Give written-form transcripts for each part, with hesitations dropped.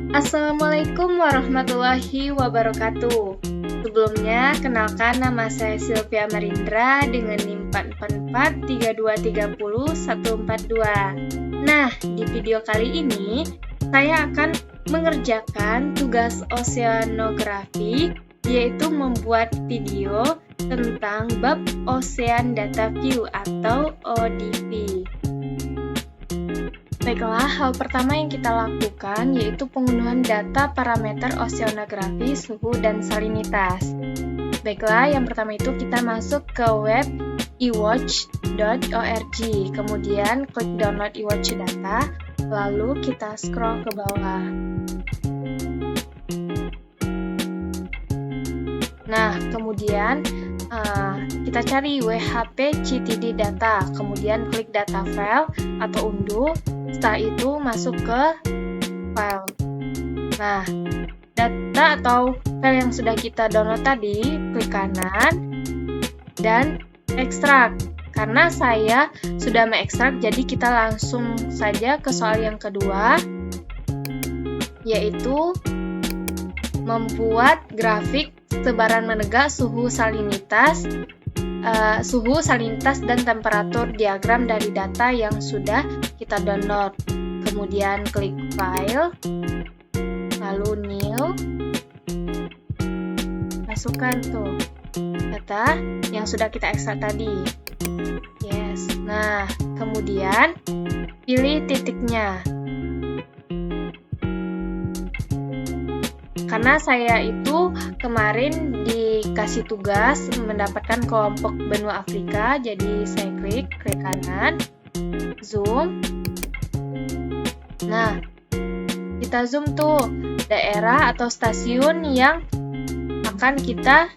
Assalamualaikum warahmatullahi wabarakatuh. Sebelumnya, kenalkan nama saya Sylvia Marindra dengan NIM 4443230 142. Nah, di video kali ini, saya akan mengerjakan tugas oceanografi, yaitu membuat video tentang bab Ocean Data View atau ODV. Baiklah, hal pertama yang kita lakukan yaitu pengunduhan data parameter oceanografi, suhu, dan salinitas. Baiklah, yang pertama itu kita masuk ke web ewatch.org, kemudian klik download ewatch data, lalu kita scroll ke bawah. Nah, kemudian kita cari WHP CTD data, kemudian klik data file atau unduh. Setelah itu masuk ke file. Nah, data atau file yang sudah kita download tadi, klik kanan dan ekstrak. Karena saya sudah mengekstrak, jadi kita langsung saja ke soal yang kedua, yaitu membuat grafik sebaran menegak suhu, salinitas, dan temperatur diagram dari data yang sudah kita download. Kemudian klik file, lalu new, masukkan tuh data yang sudah kita ekstrak tadi. Yes. Nah, kemudian pilih titiknya. Karena saya itu kemarin dikasih tugas mendapatkan kelompok benua Afrika, jadi saya klik kanan, zoom. Nah, kita zoom tuh daerah atau stasiun yang akan kita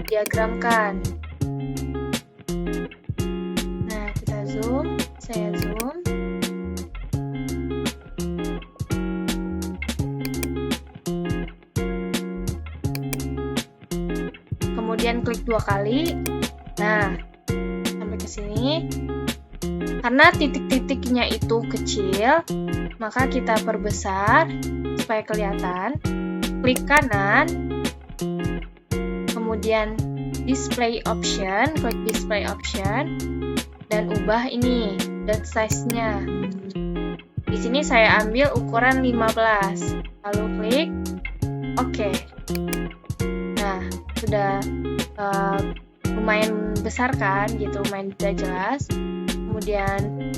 diagramkan. Nah, kita zoom, saya zoom. Kemudian klik 2 kali. Nah, sampai ke sini. Karena titik-titiknya itu kecil, maka kita perbesar supaya kelihatan. Klik kanan. Kemudian display option, klik display option dan ubah ini dot size-nya. Di sini saya ambil ukuran 15. Lalu klik OK. Nah, sudah lumayan besar kan, gitu, lumayan tidak jelas. Kemudian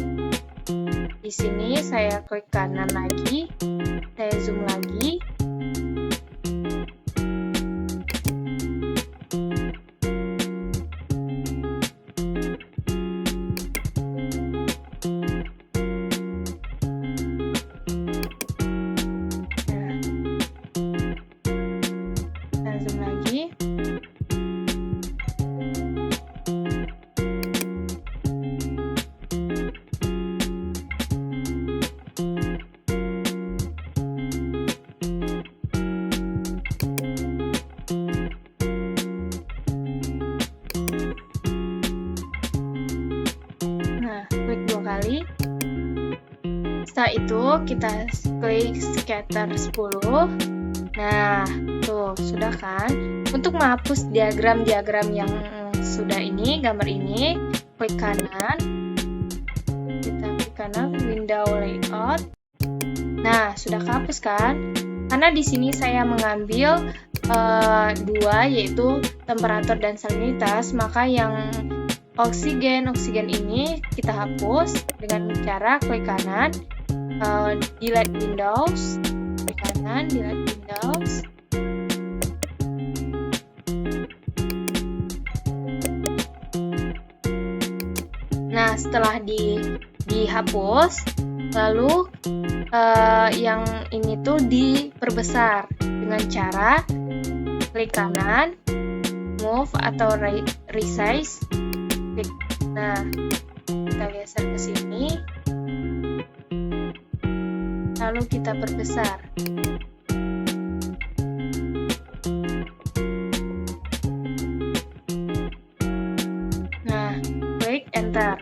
di sini saya klik kanan lagi, saya zoom lagi. Nah, zoom lagi. Klik 2 kali. Setelah itu kita klik scatter 10. Nah, tuh sudah kan. Untuk menghapus diagram-diagram yang sudah ini, gambar ini, klik kanan. Kita klik kanan, window layout. Nah, sudah kehapus kan? Karena di sini saya mengambil dua, yaitu temperatur dan salinitas, maka yang oksigen ini kita hapus dengan cara klik kanan, delete windows, klik kanan, delete windows. Nah, setelah dihapus, lalu yang ini tuh diperbesar dengan cara klik kanan, move atau resize. Nah, kita geser ke sini, lalu kita perbesar. Nah, klik enter.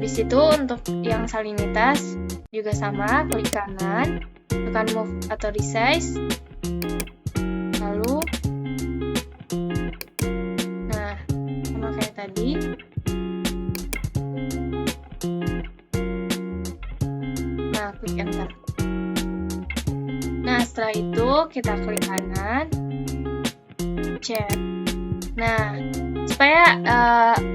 Habis itu untuk yang salinitas juga sama, klik kanan, tekan move atau resize. Lalu nah, sama kayak tadi. Nah, klik enter. Nah, setelah itu kita klik kanan, chat. Nah, supaya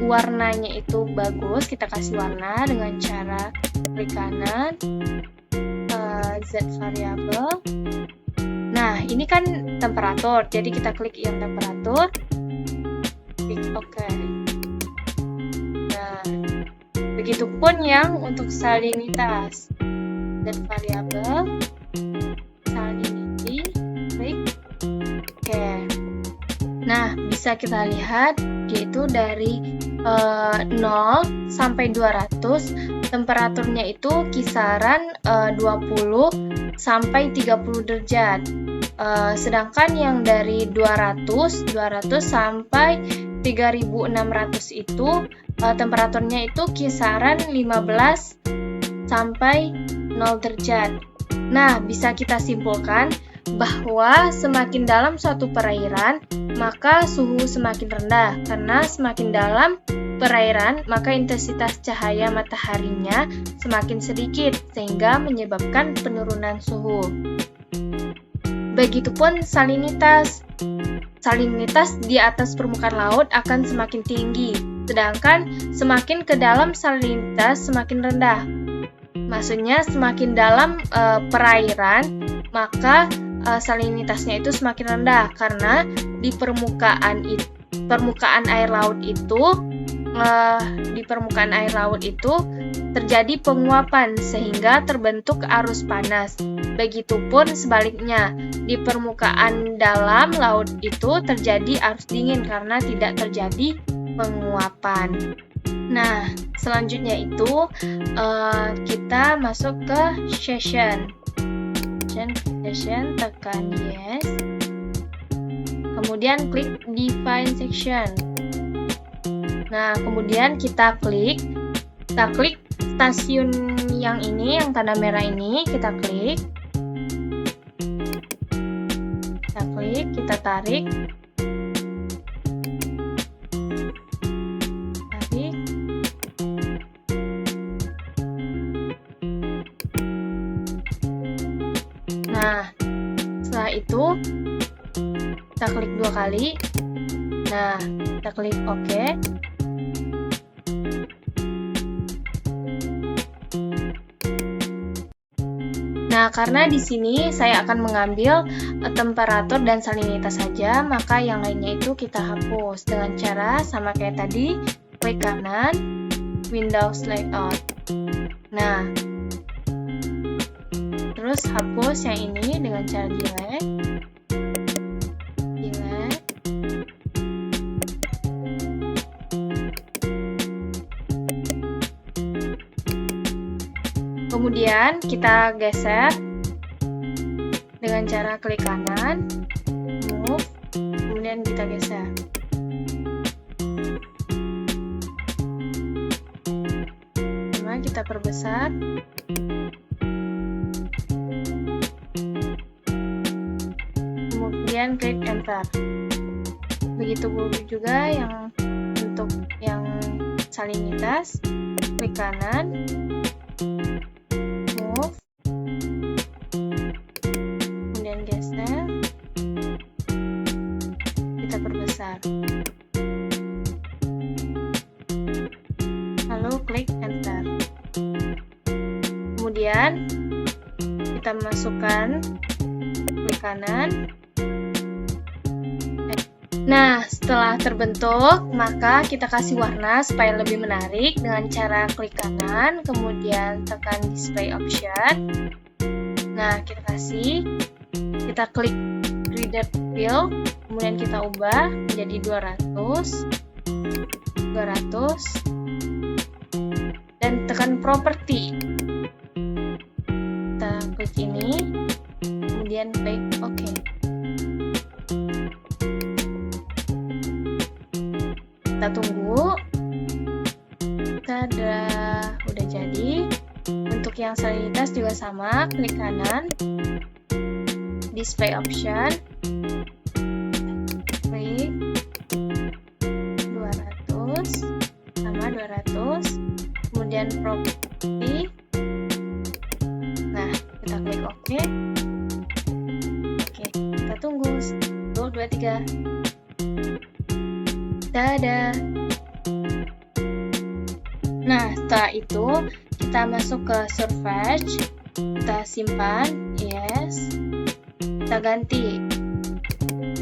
warnanya itu bagus, kita kasih warna dengan cara klik kanan, Z variable. Nah, ini kan temperatur, jadi kita klik yang temperatur, klik OK. Nah, begitupun yang untuk salinitas, Z variable, salinity, klik OK. Nah, bisa kita lihat yaitu dari 0 sampai 200 temperaturnya itu kisaran 20 sampai 30 derajat. Sedangkan yang dari 200 sampai 3600 itu temperaturnya itu kisaran 15 sampai 0 derajat. Nah, bisa kita simpulkan bahwa semakin dalam suatu perairan, maka suhu semakin rendah. Karena semakin dalam perairan, maka intensitas cahaya mataharinya semakin sedikit, sehingga menyebabkan penurunan suhu. Begitupun salinitas. Salinitas di atas permukaan laut akan semakin tinggi, sedangkan semakin ke dalam salinitas semakin rendah. Maksudnya semakin dalam perairan, maka salinitasnya itu semakin rendah karena di permukaan air laut itu terjadi penguapan sehingga terbentuk arus panas. Begitupun sebaliknya, di permukaan dalam laut itu terjadi arus dingin karena tidak terjadi penguapan. Nah, selanjutnya itu kita masuk ke session, tekan yes, kemudian klik define section. Nah, kemudian kita klik stasiun yang ini, yang tanda merah ini, kita klik, kita tarik, Nah, setelah itu kita klik 2 kali. Nah, kita klik OK. Nah, karena di sini saya akan mengambil temperatur dan salinitas saja, maka yang lainnya itu kita hapus dengan cara sama kayak tadi, klik kanan, Windows Layout. Nah, terus hapus yang ini dengan cara delete. Kemudian kita geser dengan cara klik kanan, move, kemudian kita geser. Sama kita perbesar. Kemudian klik enter. Begitu juga yang untuk yang salinitas, klik kanan, move, kemudian geser, kita perbesar, lalu klik enter. Kemudian kita masukkan, klik kanan. Nah, setelah terbentuk, maka kita kasih warna supaya lebih menarik dengan cara klik kanan, kemudian tekan display option. Nah, kita klik reader fill, kemudian kita ubah menjadi 200, dan tekan property. Kita klik ini, kemudian klik OK. Kita tunggu. Tada, yang salinitas juga sama, klik kanan, display option, klik 200 sama 200, kemudian property. Nah, kita klik OK. Oke, kita tunggu 1, 2, 3. Dadah. Nah, setelah itu kita masuk ke Surface, kita simpan, yes, kita ganti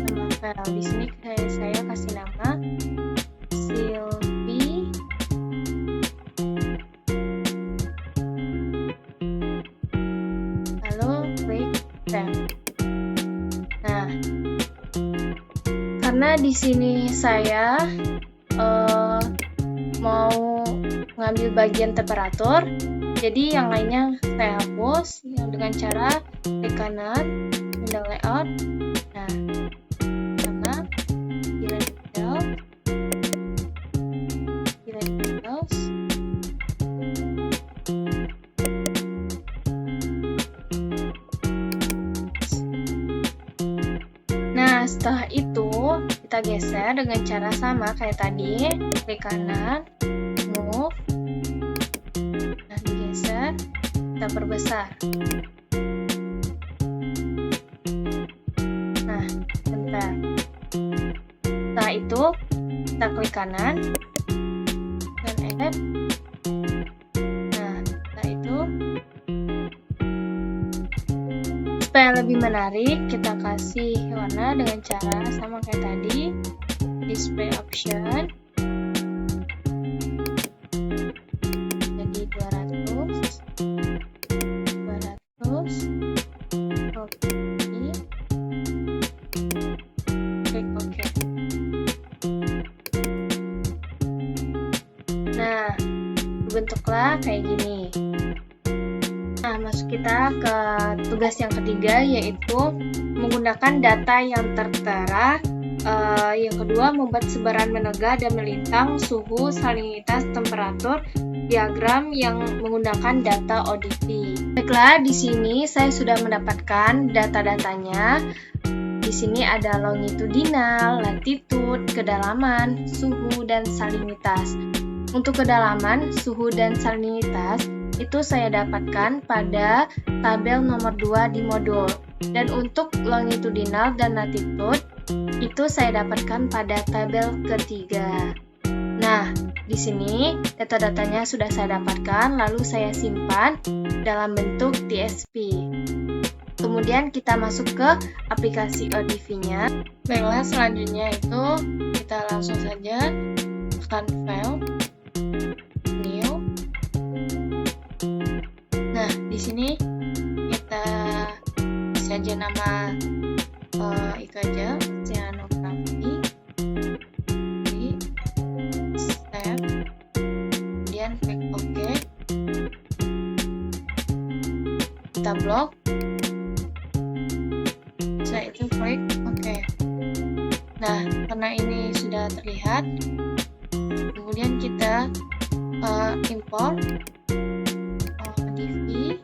nama file. Di sini saya kasih nama Sylvie. Lalu klik save. Nah, karena di sini saya mau mengambil bagian temperatur, jadi yang lainnya saya hapus dengan cara klik kanan, window layout. Nah, sama delete details. Nah, setelah itu kita geser dengan cara sama kayak tadi, klik kanan, move. Nah, digeser, kita perbesar. Nah, bentar. Setelah itu kita klik kanan dan edit. Nah, setelah itu supaya lebih menarik, kita kasih warna dengan cara sama kayak tadi, display option, jadi 200, oke, klik OK. Nah, bentuklah kayak gini. Nah, masuk kita ke tugas yang ketiga, yaitu menggunakan data yang tertera. Yang kedua, membuat sebaran menegah dan melintang, suhu, salinitas, temperatur, diagram yang menggunakan data ODP. Baiklah, di sini saya sudah mendapatkan data-datanya. Di sini ada longitudinal, latitude, kedalaman, suhu, dan salinitas. Untuk kedalaman, suhu, dan salinitas itu saya dapatkan pada tabel nomor 2 di modul. Dan untuk longitudinal dan latitude itu saya dapatkan pada tabel ketiga. Nah, di sini data-datanya sudah saya dapatkan, lalu saya simpan dalam bentuk TSP. Kemudian kita masuk ke aplikasi ODP-nya. Baiklah, selanjutnya itu kita langsung saja tekan file, new. Nah, di sini kita kasih aja nama itu aja, oceanografi, di save, kemudian klik OK, kita blok, setelah itu klik OK. Nah, karena ini sudah terlihat, kemudian kita import ODP.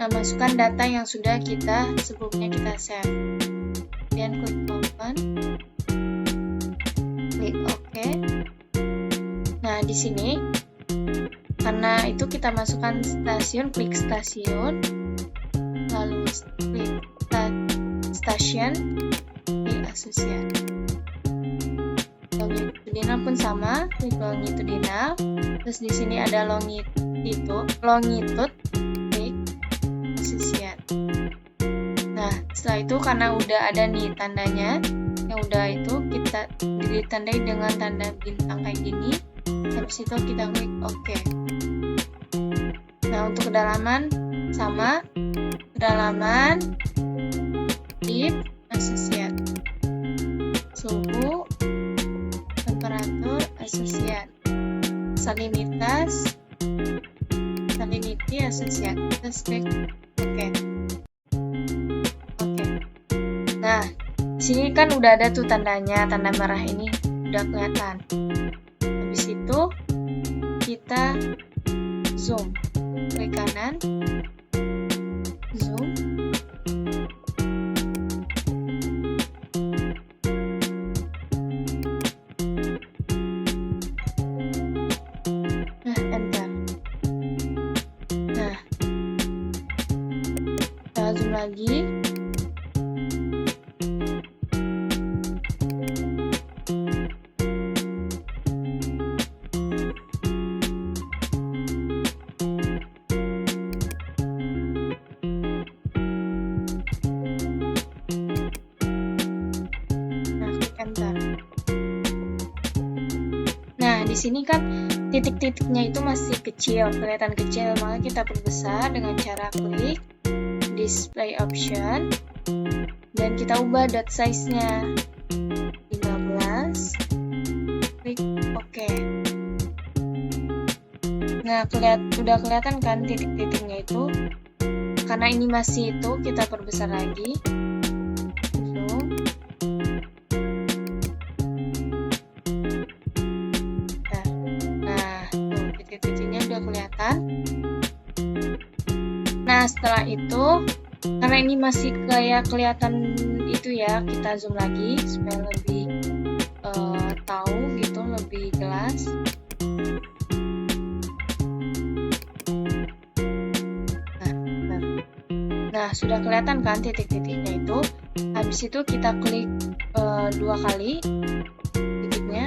Nah, masukkan data yang sudah sebelumnya kita save. Kemudian klik open, klik OK. Nah, di sini karena itu kita masukkan stasiun, klik stasiun, lalu klik station, klik associate. Longitudinal pun sama, klik longitudinal. Terus di sini ada longitude, klik associate. Nah, setelah itu karena udah ada nih tandanya, yang udah itu kita ditandai dengan tanda bintang kayak gini. Habis itu kita klik OK. Nah, untuk kedalaman sama, kedalaman deep associate, suhu, temperatur associate, salinitas Infinity Associated Stack. Oke. Nah, sini kan udah ada tuh tandanya, tanda merah ini udah kelihatan. Habis itu kita zoom, klik kanan, zoom. Nah, enter. Nah, kita zoom lagi. Nah, di sini kan titik-titiknya itu masih kecil, kelihatan kecil, maka kita perbesar dengan cara klik display option dan kita ubah dot size-nya 15. Klik OK. Nah, udah kelihatan kan titik-titiknya itu. Karena ini masih itu, kita perbesar lagi. Kelihatan. Nah, setelah itu karena ini masih kayak kelihatan itu ya, kita zoom lagi supaya lebih tahu gitu, lebih jelas. Nah, sudah kelihatan kan titik-titiknya itu. Habis itu kita klik 2 kali titiknya.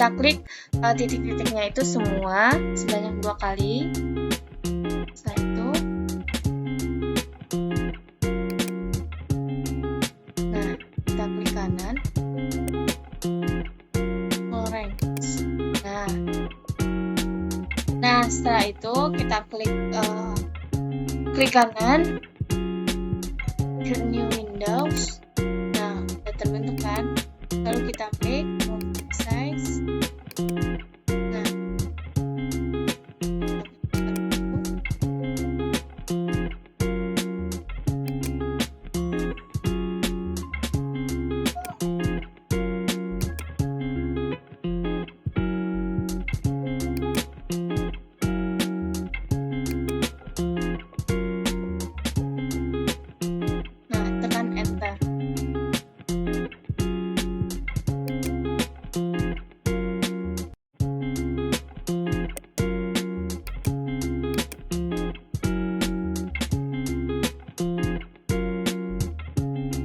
Kita klik titik-titiknya itu semua sebanyak 2 kali. Setelah itu, nah, kita klik kanan, full range. Nah, setelah itu kita klik kanan, create new windows. Nah, udah terbentuk kan? Lalu kita klik size.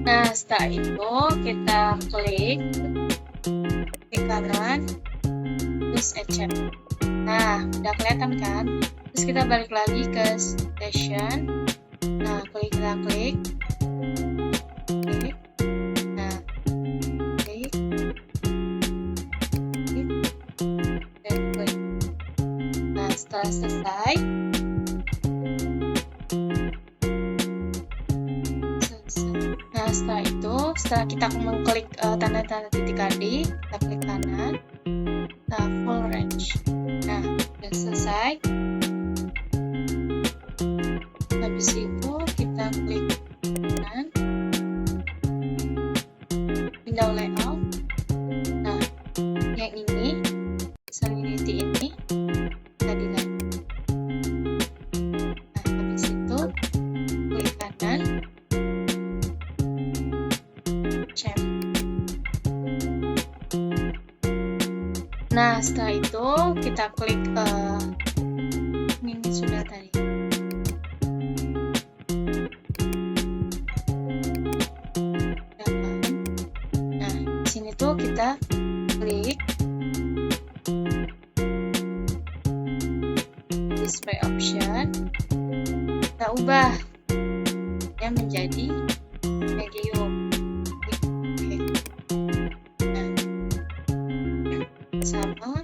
Nah, setelah itu kita klik kanan, terus action. Nah, udah kelihatan kan? Terus kita balik lagi ke station. Nah, kita klik. Nah, klik. Dan klik. Nah, setelah selesai, setelah itu, setelah kita mengklik tanda-tanda titik tadi, kita klik kanan, kita full range. Nah, udah selesai. Habis itu kita klik kanan, window layout. Nah, yang ini, Serenity ini, kita delete. Nah, habis itu klik kanan. Nah, setelah itu kita klik ini sudah tadi. Nah, di sini tuh kita klik display option. Kita ubah yang menjadi medium. Sama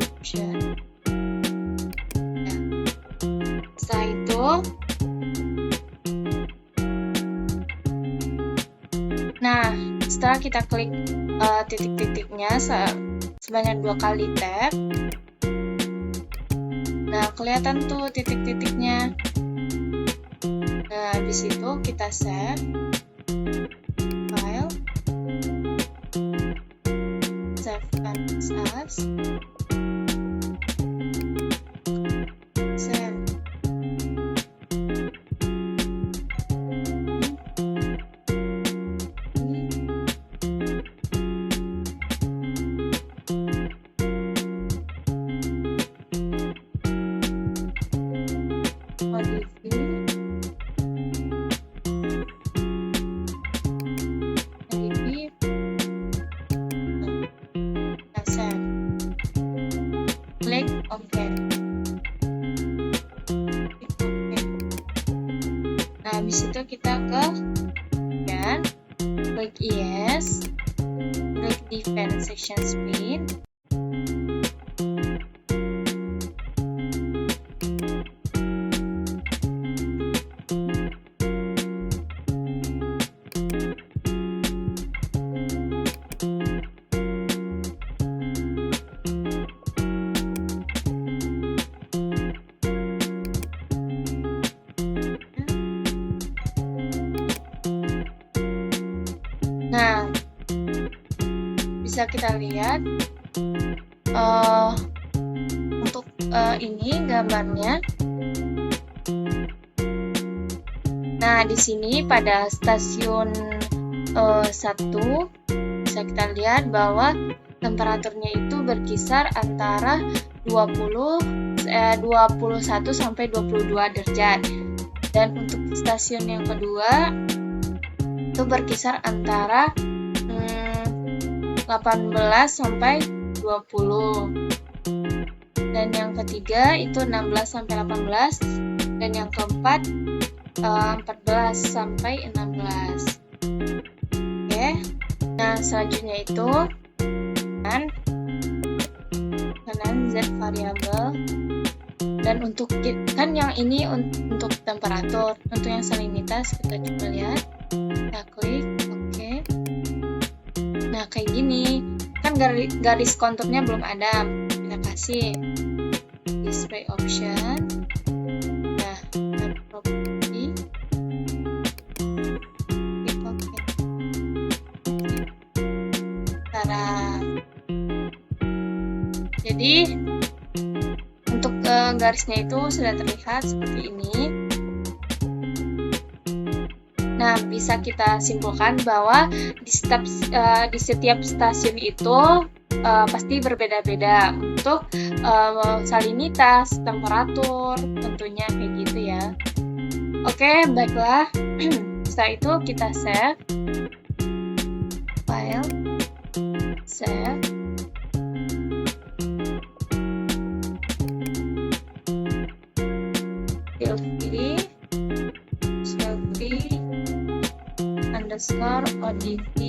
option. Nah, setelah itu, nah setelah kita klik titik-titiknya sebanyak 2 kali tap, nah kelihatan tuh titik-titiknya. Nah habis itu kita save file, save as, save. Klik OK. Nah, habis itu kita ke dan klik yes, klik define section speed. Nah, bisa kita lihat untuk ini gambarnya. Nah, di sini pada stasiun 1 bisa kita lihat bahwa temperaturnya itu berkisar antara 21 sampai 22 derajat. Dan untuk stasiun yang kedua itu berkisar antara 18 sampai 20. Dan yang ketiga itu 16 sampai 18 dan yang keempat 14 sampai 16. Oke. Nah, selanjutnya itu kanan Z variable. Dan untuk kan yang ini untuk temperatur, untuk yang salinitas kita coba lihat. Kita klik OK. Nah, kayak gini. Kan garis konturnya belum ada. Kita kasih display option. Nah, property. Klik OK. Jadi untuk garisnya itu sudah terlihat seperti ini. Nah, bisa kita simpulkan bahwa di setiap stasiun itu pasti berbeda-beda untuk salinitas, temperatur, tentunya kayak gitu ya. Oke, baiklah. Setelah itu kita save file, save. Selfie _ ODT